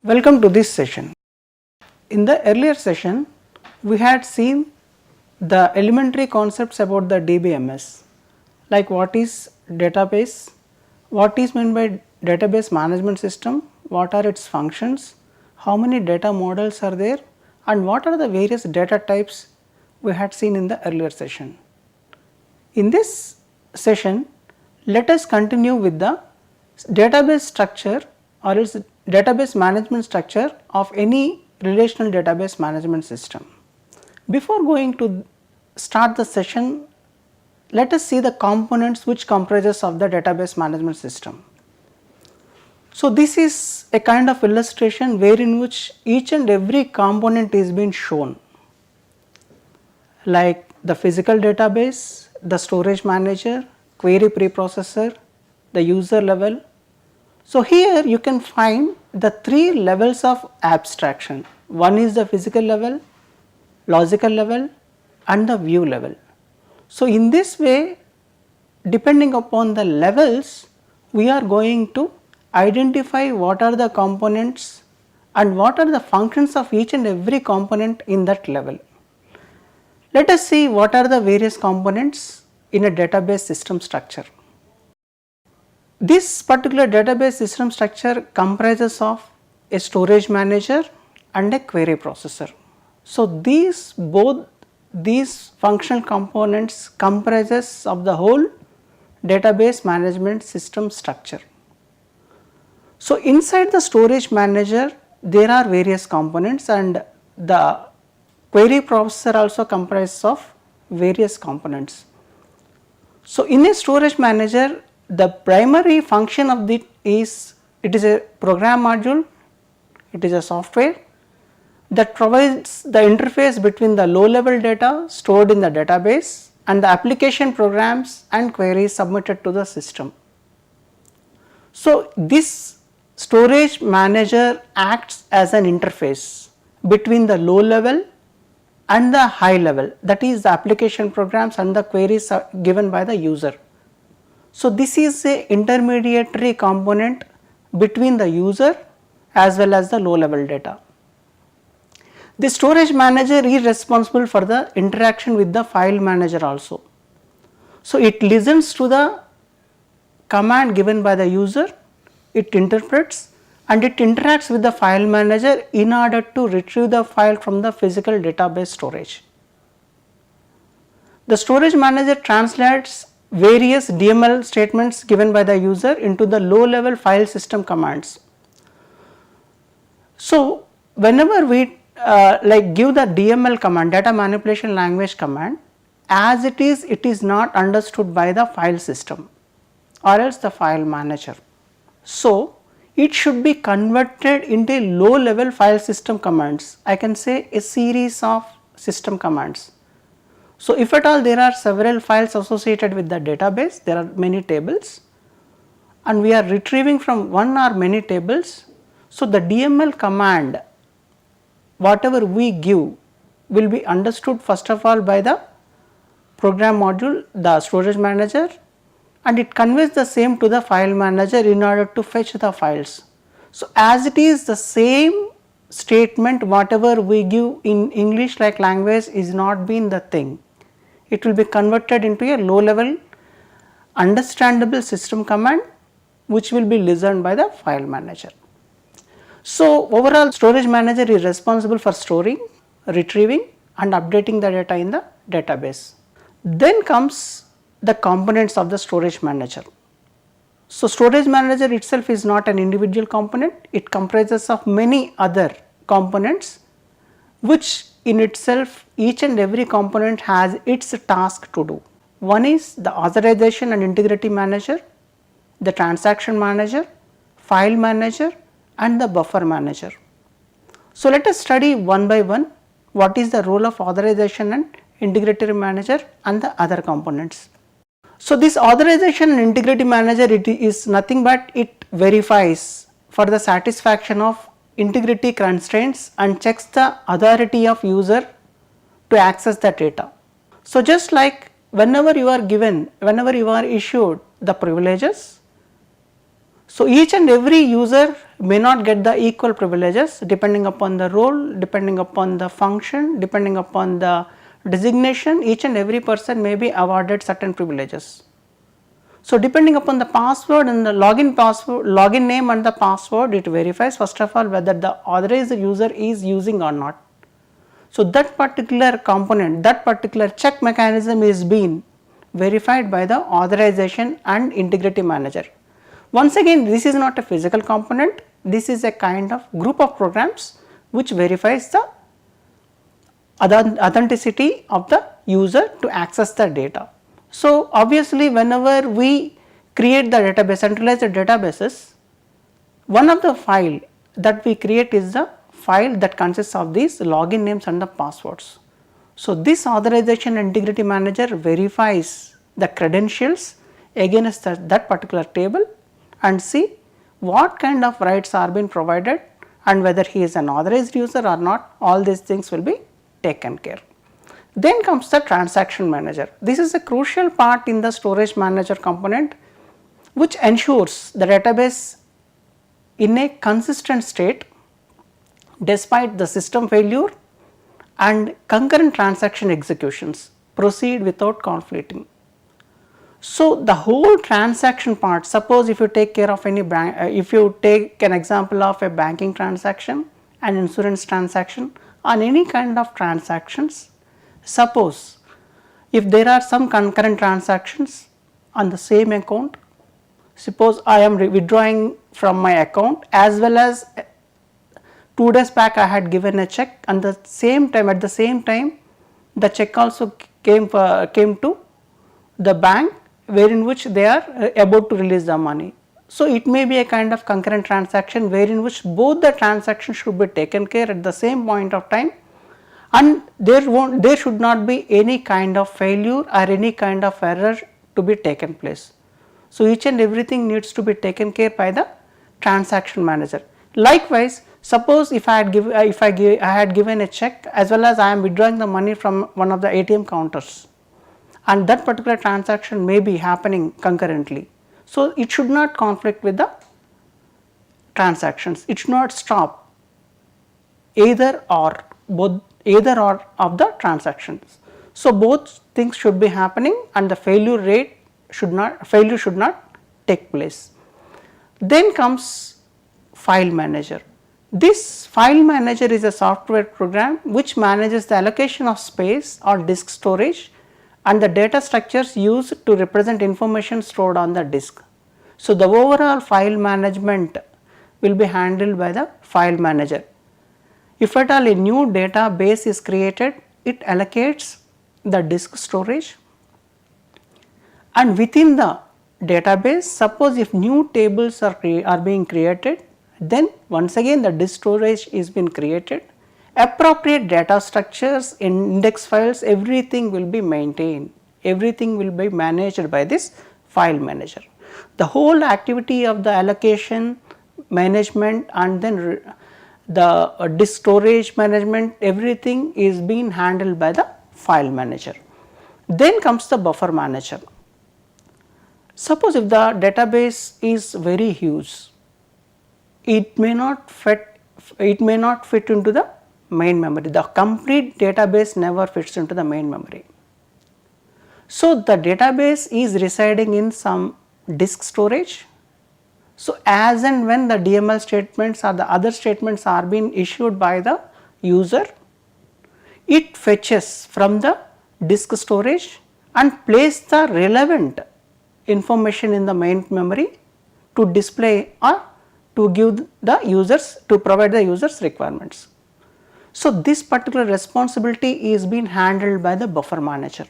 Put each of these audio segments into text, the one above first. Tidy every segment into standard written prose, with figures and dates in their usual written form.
Welcome to this session. In the earlier session, we had seen the elementary concepts about the DBMS, like what is database, what is meant by database management system, what are its functions, how many data models are there, and what are the various data types we had seen in the earlier session. In this session, let us continue with the database structure or its database management structure of any relational database management system. Before going to start the session, let us see the components which comprises of the database management system. So, this is a kind of illustration wherein which each and every component is being shown, like the physical database, the storage manager, query preprocessor, the user level. So, here you can find the three levels of abstraction. One is the physical level, logical level, and the view level. So, in this way, depending upon the levels, we are going to identify what are the components and what are the functions of each and every component in that level. Let us see what are the various components in a database system structure. This particular database system structure comprises of a storage manager and a query processor. So, both these functional components comprises of the whole database management system structure. So, inside the storage manager there are various components, and the query processor also comprises of various components. So, in a storage manager, the primary function of it is a program module, it is a software that provides the interface between the low level data stored in the database and the application programs and queries submitted to the system. So, this storage manager acts as an interface between the low level and the high level, that is the application programs and the queries given by the user. So, this is a intermediary component between the user as well as the low level data. The storage manager is responsible for the interaction with the file manager also. So, it listens to the command given by the user, it interprets and it interacts with the file manager in order to retrieve the file from the physical database storage. The storage manager translates various DML statements given by the user into the low level file system commands. So, whenever we give the DML command, data manipulation language command, as it is not understood by the file system or else the file manager. So, it should be converted into low level file system commands. I can say a series of system commands. So, if at all there are several files associated with the database, there are many tables and we are retrieving from one or many tables. So, the DML command whatever we give will be understood first of all by the program module, the storage manager, and it conveys the same to the file manager in order to fetch the files. So, as it is the same statement whatever we give in English like language is not been the thing. It will be converted into a low level understandable system command which will be listened by the file manager. So, overall storage manager is responsible for storing, retrieving and updating the data in the database. Then comes the components of the storage manager. So, storage manager itself is not an individual component, it comprises of many other components which in itself each and every component has its task to do. One is the authorization and integrity manager, the transaction manager, file manager and the buffer manager. So, let us study one by one what is the role of authorization and integrity manager and the other components. So, this authorization and integrity manager, it is nothing but it verifies for the satisfaction of integrity constraints and checks the authority of user to access the data. So, just like whenever you are issued the privileges, So, each and every user may not get the equal privileges depending upon the role, depending upon the function, depending upon the designation, each and every person may be awarded certain privileges. So, depending upon the password and the login name and the password, it verifies first of all whether the authorized user is using or not. So, that particular component, that particular check mechanism is being verified by the authorization and integrity manager. Once again, this is not a physical component, this is a kind of group of programs which verifies the authenticity of the user to access the data. So, obviously, whenever we create the database, centralized databases, one of the file that we create is the file that consists of these login names and the passwords. So, this authorization integrity manager verifies the credentials against that particular table and see what kind of rights are being provided and whether he is an authorized user or not, all these things will be taken care. Then comes the transaction manager. This is a crucial part in the storage manager component which ensures the database in a consistent state despite the system failure and concurrent transaction executions proceed without conflicting. So, the whole transaction part, suppose if you take care of any bank, if you take an example of a banking transaction, an insurance transaction, on any kind of transactions, suppose if there are some concurrent transactions on the same account, suppose I am withdrawing from my account as well as 2 days back I had given a check and at the same time the check also came to the bank wherein which they are about to release the money. So, it may be a kind of concurrent transaction wherein which both the transactions should be taken care at the same point of time and there should not be any kind of failure or any kind of error to be taken place. So, each and everything needs to be taken care by the transaction manager. Likewise, suppose if I had given a check as well as I am withdrawing the money from one of the ATM counters and that particular transaction may be happening concurrently. So, it should not conflict with the transactions, it should not stop either or of the transactions. So, both things should be happening and the failure should not take place. Then comes file manager. This file manager is a software program which manages the allocation of space or disk storage and the data structures used to represent information stored on the disk. So, the overall file management will be handled by the file manager. If at all a new database is created, it allocates the disk storage and within the database, suppose if new tables are being created, then once again the disk storage is being created, appropriate data structures, index files, everything will be maintained, everything will be managed by this file manager. The whole activity of the allocation management and then the disk storage management, everything is being handled by the file manager. Then comes the buffer manager. Suppose if the database is very huge, it may not fit into the main memory, the complete database never fits into the main memory. So, the database is residing in some disk storage. So, as and when the DML statements or the other statements are being issued by the user, it fetches from the disk storage and place the relevant information in the main memory to display or to give the users, to provide the users requirements. So, this particular responsibility is being handled by the buffer manager.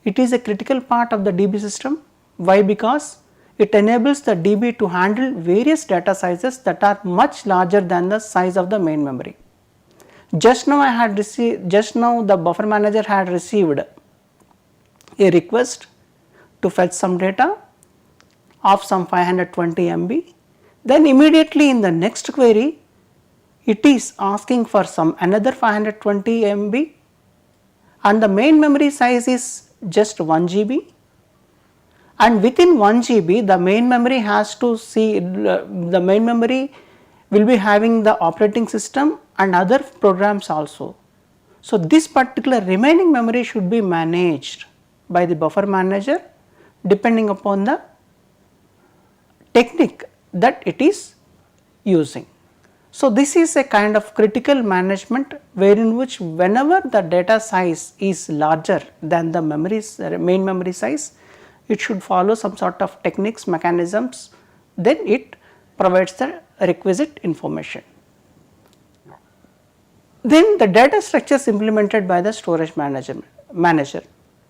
It is a critical part of the DB system. Why? Because it enables the DB to handle various data sizes that are much larger than the size of the main memory. Just now the buffer manager had received a request to fetch some data of some 520 MB. Then immediately in the next query, it is asking for some another 520 MB and the main memory size is just 1 GB and within 1 GB the main memory has to see, the main memory will be having the operating system and other programs also. So, this particular remaining memory should be managed by the buffer manager depending upon the technique that it is using. So, this is a kind of critical management wherein which whenever the data size is larger than the main memory size, it should follow some sort of techniques, mechanisms, then it provides the requisite information. Then the data structures implemented by the storage manager.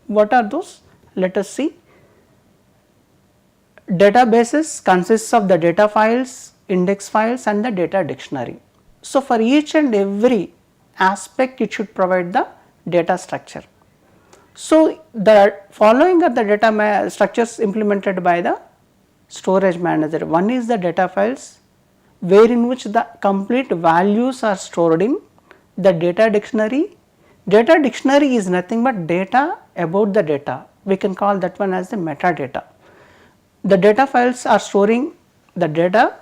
What are those? Let us see. Databases consists of the data files, index files and the data dictionary. So, for each and every aspect it should provide the data structure. So, the following are the data structures implemented by the storage manager. One is the data files, wherein which the complete values are stored in the data dictionary. Data dictionary is nothing but data about the data. We can call that one as the metadata. The data files are storing the data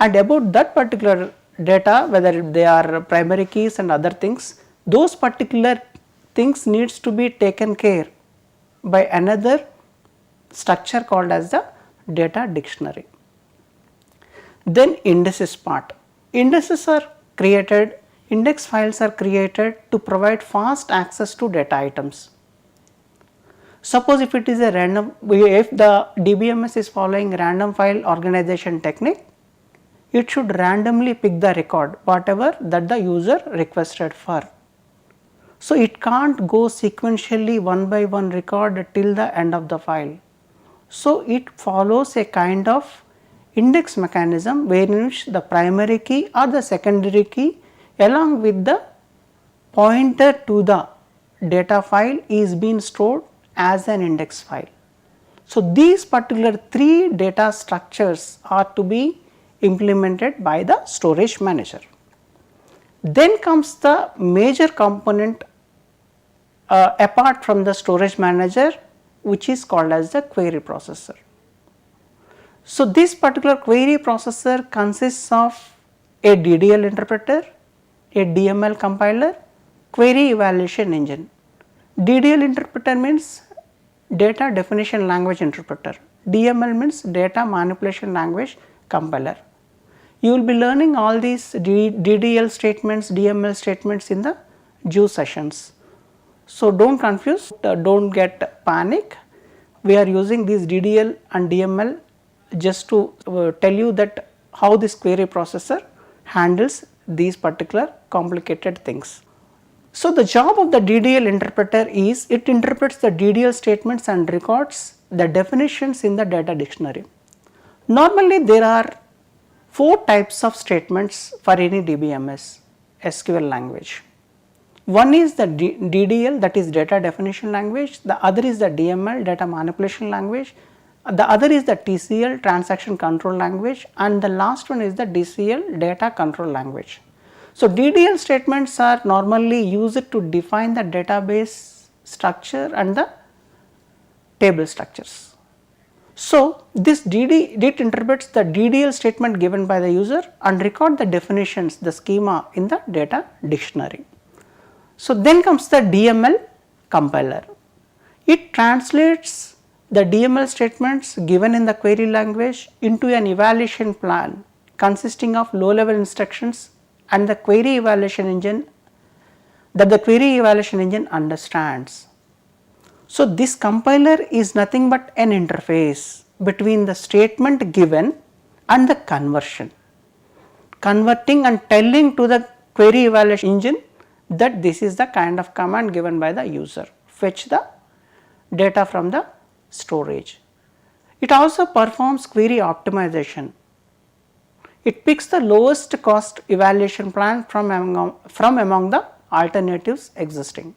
and about that particular data, whether they are primary keys and other things, those particular things needs to be taken care by another structure called as the data dictionary. Then indices part. Indices are created, index files are created to provide fast access to data items. Suppose if it is a random, if the DBMS is following random file organization technique, it should randomly pick the record whatever that the user requested for. So, it can't go sequentially one by one record till the end of the file. So, it follows a kind of index mechanism wherein which the primary key or the secondary key along with the pointer to the data file is being stored as an index file. So, these particular 3 data structures are to be implemented by the storage manager. Then comes the major component apart from the storage manager, which is called as the query processor. So, this particular query processor consists of a DDL interpreter, a DML compiler, query evaluation engine. DDL interpreter means data definition language interpreter, DML means data manipulation language compiler. You will be learning all these DDL statements, DML statements in the JUICE sessions. So, do not confuse, do not get panic. We are using these DDL and DML just to tell you that how this query processor handles these particular complicated things. So, the job of the DDL interpreter is it interprets the DDL statements and records the definitions in the data dictionary. Normally, there are 4 types of statements for any DBMS SQL language. One is the DDL, that is data definition language, the other is the DML, data manipulation language, the other is the TCL, transaction control language, and the last one is the DCL, data control language. So, DDL statements are normally used to define the database structure and the table structures. So, this it interprets the DDL statement given by the user and record the definitions, the schema in the data dictionary. So, then comes the DML compiler. It translates the DML statements given in the query language into an evaluation plan consisting of low level instructions and the query evaluation engine that the query evaluation engine understands. So, this compiler is nothing but an interface between the statement given and the conversion, converting and telling to the query evaluation engine that this is the kind of command given by the user, fetch the data from the storage. It also performs query optimization. It picks the lowest cost evaluation plan from among the alternatives existing.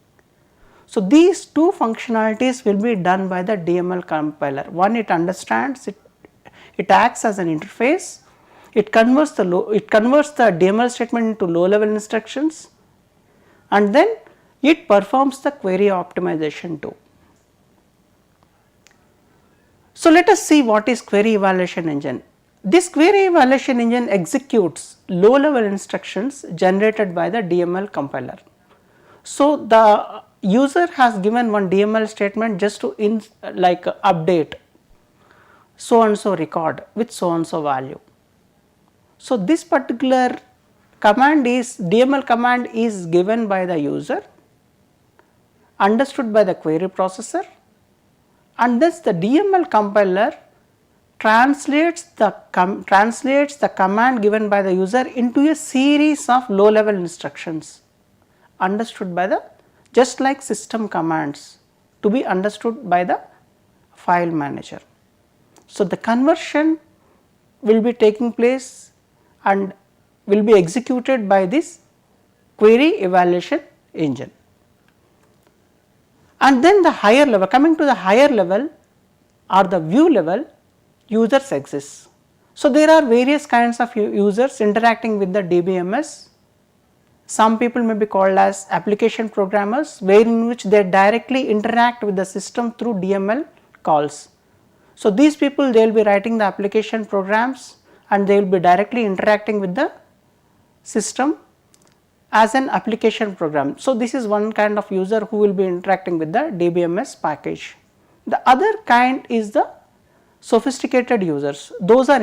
So, these 2 functionalities will be done by the DML compiler. One, it understands, it acts as an interface, it converts the DML statement into low level instructions, and then it performs the query optimization too. So, let us see what is query evaluation engine. This query evaluation engine executes low level instructions generated by the DML compiler. So, the user has given one DML statement just to update so and so record with so and so value. So, this particular command is DML command is given by the user, understood by the query processor, and thus the DML compiler translates the command given by the user into a series of low level instructions understood by the, just like system commands, to be understood by the file manager. So, the conversion will be taking place and will be executed by this query evaluation engine. And then the higher level, coming to the higher level or the view level, users exist. So, there are various kinds of users interacting with the DBMS. Some people may be called as application programmers, wherein which they directly interact with the system through DML calls. So, these people they will be writing the application programs and they will be directly interacting with the system as an application program. So, this is one kind of user who will be interacting with the DBMS package. The other kind is the sophisticated users, those are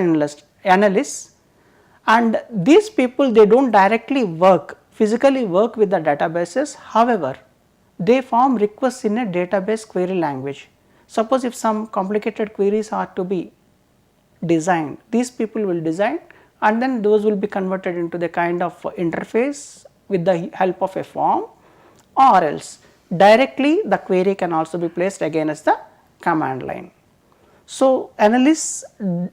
analysts, and these people they do not directly physically work with the databases. However, they form requests in a database query language. Suppose if some complicated queries are to be designed, these people will design and then those will be converted into the kind of interface with the help of a form, or else directly the query can also be placed against the command line. So, analysts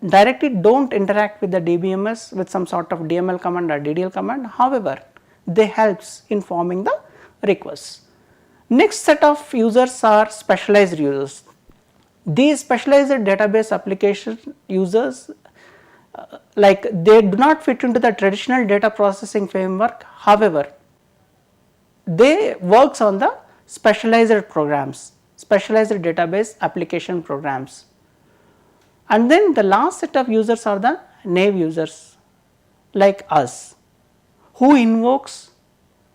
directly do not interact with the DBMS with some sort of DML command or DDL command, however, they helps in forming the requests. Next set of users are specialized users. These specialized database application users they do not fit into the traditional data processing framework, however, they works on the specialized programs, specialized database application programs. And then the last set of users are the naive users like us, who invokes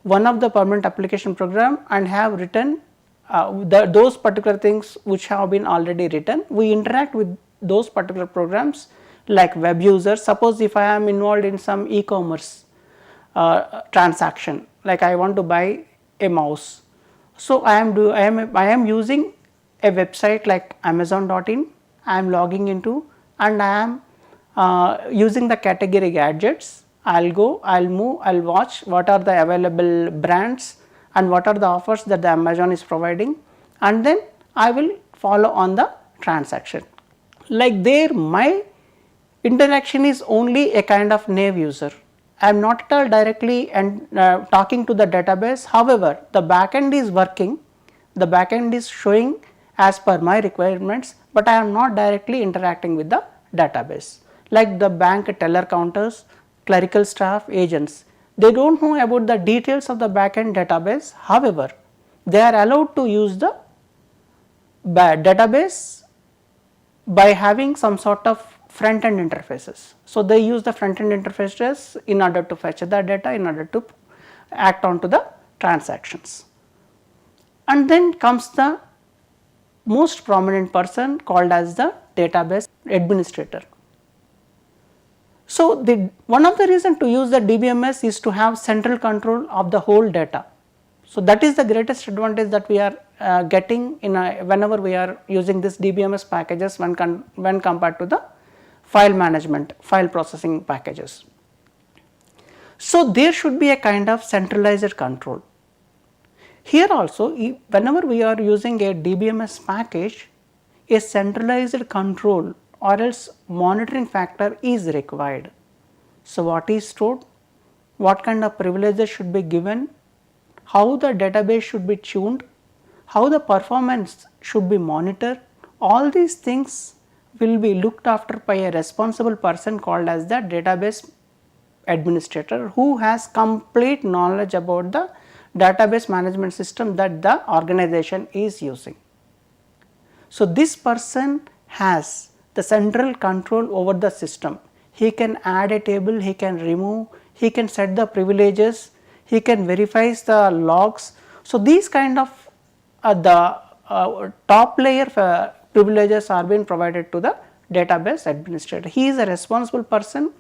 one of the permanent application program and have written those particular things which have been already written. We interact with those particular programs like web users. Suppose if I am involved in some e-commerce transaction, like I want to buy a mouse. So, I am using a website like amazon.in, I am logging into and I am using the category gadgets. I will go, I will move, I will watch what are the available brands and what are the offers that the Amazon is providing, and then I will follow on the transaction. Like there my interaction is only a kind of naive user. I am not at all directly and talking to the database, however, the backend is working, the backend is showing as per my requirements, but I am not directly interacting with the database. Like the bank teller counters, clerical staff, agents, they do not know about the details of the backend database, however, they are allowed to use the database by having some sort of front end interfaces. So, they use the front end interfaces in order to fetch the data, in order to act on to the transactions. And then comes the most prominent person called as the database administrator. So, one of the reasons to use the DBMS is to have central control of the whole data. So, that is the greatest advantage that we are getting in whenever we are using this DBMS packages when compared to the file management, file processing packages. So, there should be a kind of centralized control. Here also whenever we are using a DBMS package, a centralized control or else monitoring factor is required. So, what is stored, what kind of privileges should be given, how the database should be tuned, how the performance should be monitored, all these things will be looked after by a responsible person called as the database administrator, who has complete knowledge about the database management system that the organization is using. So, this person has the central control over the system. He can add a table, he can remove, he can set the privileges, he can verify the logs. So, these kind of top layer privileges are being provided to the database administrator. He is a responsible person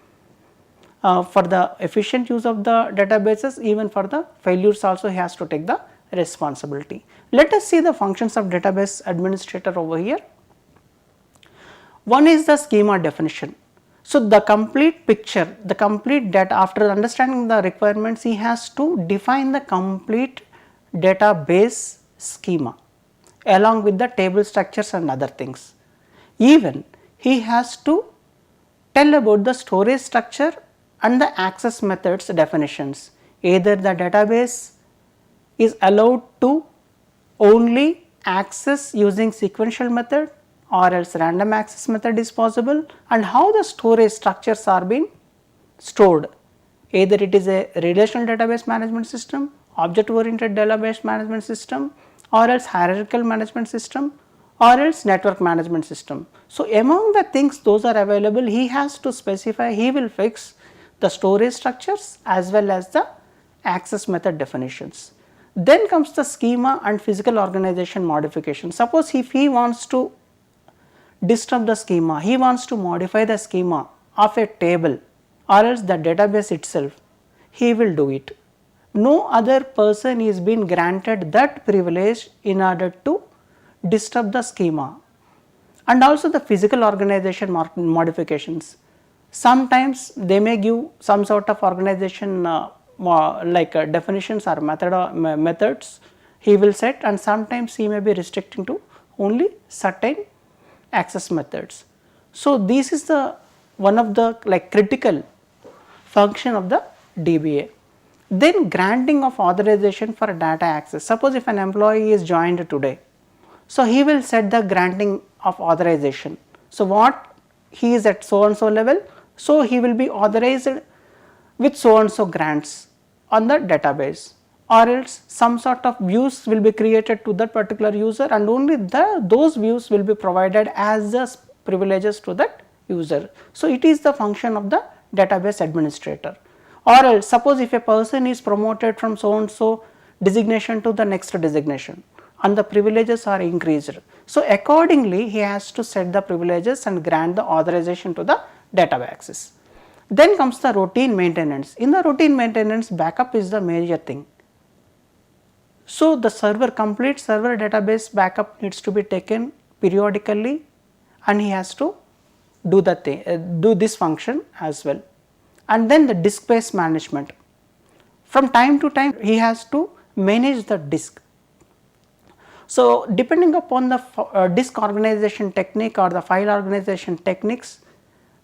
for the efficient use of the databases, even for the failures also he has to take the responsibility. Let us see the functions of database administrator over here. One is the schema definition. So, the complete picture, the complete data, after understanding the requirements, he has to define the complete database schema along with the table structures and other things. Even he has to tell about the storage structure and the access methods definitions. Either the database is allowed to only access using sequential method, or else random access method is possible, and how the storage structures are being stored. Either it is a relational database management system, object oriented database management system, or else hierarchical management system, or else network management system. So, among the things those are available, he has to specify, he will fix the storage structures as well as the access method definitions. Then comes the schema and physical organization modification. Suppose if he wants to disturb the schema, he wants to modify the schema of a table or else the database itself, he will do it. No other person is being granted that privilege in order to disturb the schema. And also the physical organization modifications. Sometimes they may give some sort of organization definitions or methods he will set, and sometimes he may be restricting to only certain access methods. So, this is the one of the critical function of the DBA. Then granting of authorization for data access. Suppose if an employee is joined today, so he will set the granting of authorization. So, what he is at so and so level, so he will be authorized with so and so grants on the database, or else some sort of views will be created to that particular user, and only those views will be provided as the privileges to that user. So, it is the function of the database administrator. Or else suppose if a person is promoted from so and so designation to the next designation and the privileges are increased. So, accordingly he has to set the privileges and grant the authorization to the database access. Then comes the routine maintenance. In the routine maintenance, backup is the major thing. So, the complete server database backup needs to be taken periodically, and he has to do this function as well. And then the disk space management. From time to time he has to manage the disk. So, depending upon the disk organization technique or the file organization techniques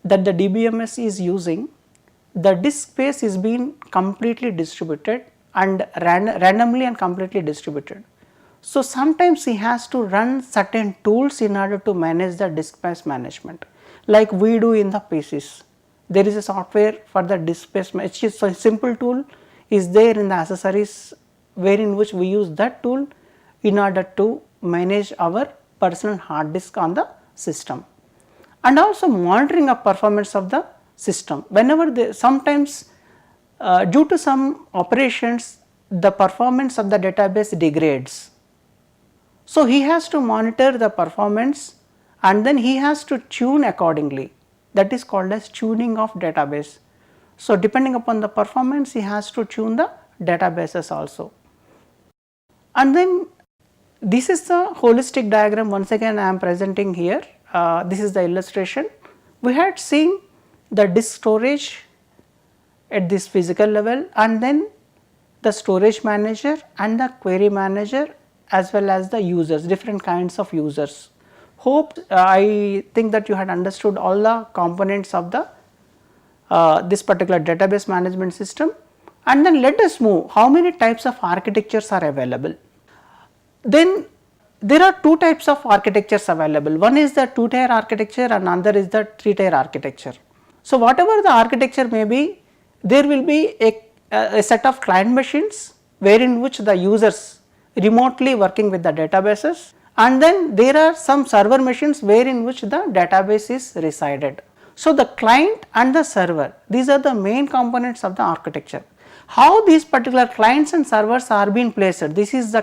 that the DBMS is using, the disk space is being completely distributed and randomly and completely distributed. So, sometimes he has to run certain tools in order to manage the disk space management, like we do in the PCs. There is a software for the disk space, which is a simple tool is there in the accessories, wherein which we use that tool in order to manage our personal hard disk on the system. And also monitoring of performance of the system. Whenever sometimes due to some operations the performance of the database degrades. So, he has to monitor the performance and then he has to tune accordingly, that is called as tuning of database. So, depending upon the performance he has to tune the databases also. And then this is the holistic diagram, once again I am presenting here. This is the illustration. We had seen the disk storage at this physical level, and then the storage manager and the query manager as well as the users, different kinds of users. Hope I think that you had understood all the components of the this particular database management system. And then let us move how many types of architectures are available. Then there are two types of architectures available. One is the 2-tier architecture and another is the 3-tier architecture. So, whatever the architecture may be, there will be a set of client machines wherein which the users remotely working with the databases, and then there are some server machines wherein which the database is resided. So, the client and the server, these are the main components of the architecture. How these particular clients and servers are being placed, this is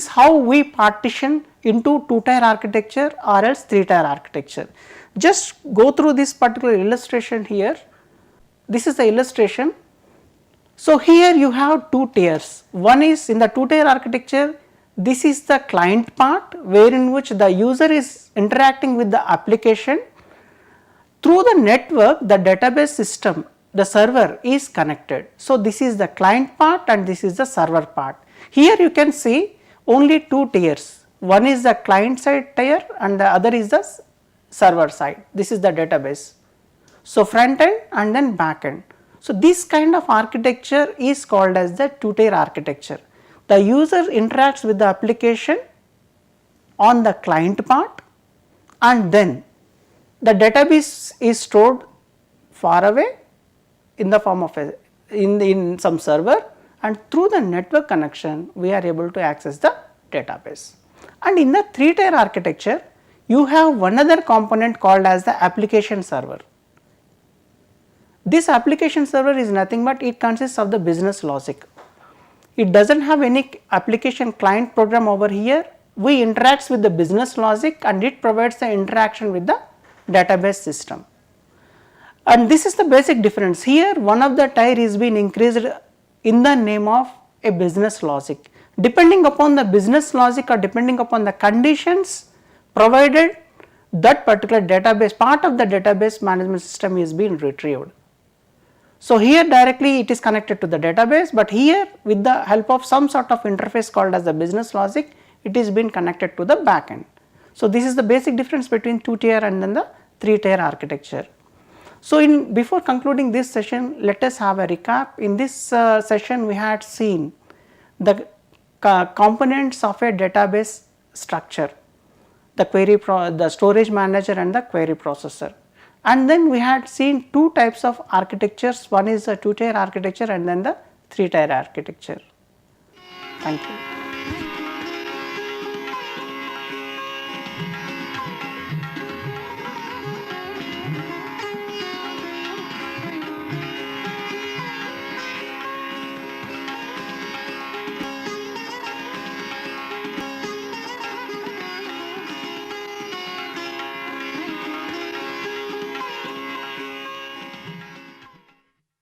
how we partition into 2-tier architecture or else 3-tier architecture. Just go through this particular illustration here. This is the illustration. So, here you have 2 tiers. One is in the 2-tier architecture, this is the client part wherein which the user is interacting with the application. Through the network, the database system, the server is connected. So, this is the client part and this is the server part. Here you can see only 2 tiers. One is the client side tier and the other is the server side. This is the database. So, front end and then back end. So, this kind of architecture is called as the 2-tier architecture. The user interacts with the application on the client part and then the database is stored far away in the form of in some server, and through the network connection we are able to access the database. And in the 3-tier architecture, you have one other component called as the application server. This application server is nothing but it consists of the business logic. It does not have any application client program over here. We interacts with the business logic and it provides the interaction with the database system. And this is the basic difference. Here one of the tier is being increased in the name of a business logic. Depending upon the business logic or depending upon the conditions provided, that particular database, part of the database management system is being retrieved. So, here directly it is connected to the database, but here with the help of some sort of interface called as the business logic, it is being connected to the back end. So, this is the basic difference between 2-tier and then the 3-tier architecture. So, before concluding this session, let us have a recap. In this session we had seen the components of a database structure, the storage manager and the query processor. And then we had seen 2 types of architectures, one is the 2-tier architecture and then the 3-tier architecture. Thank you.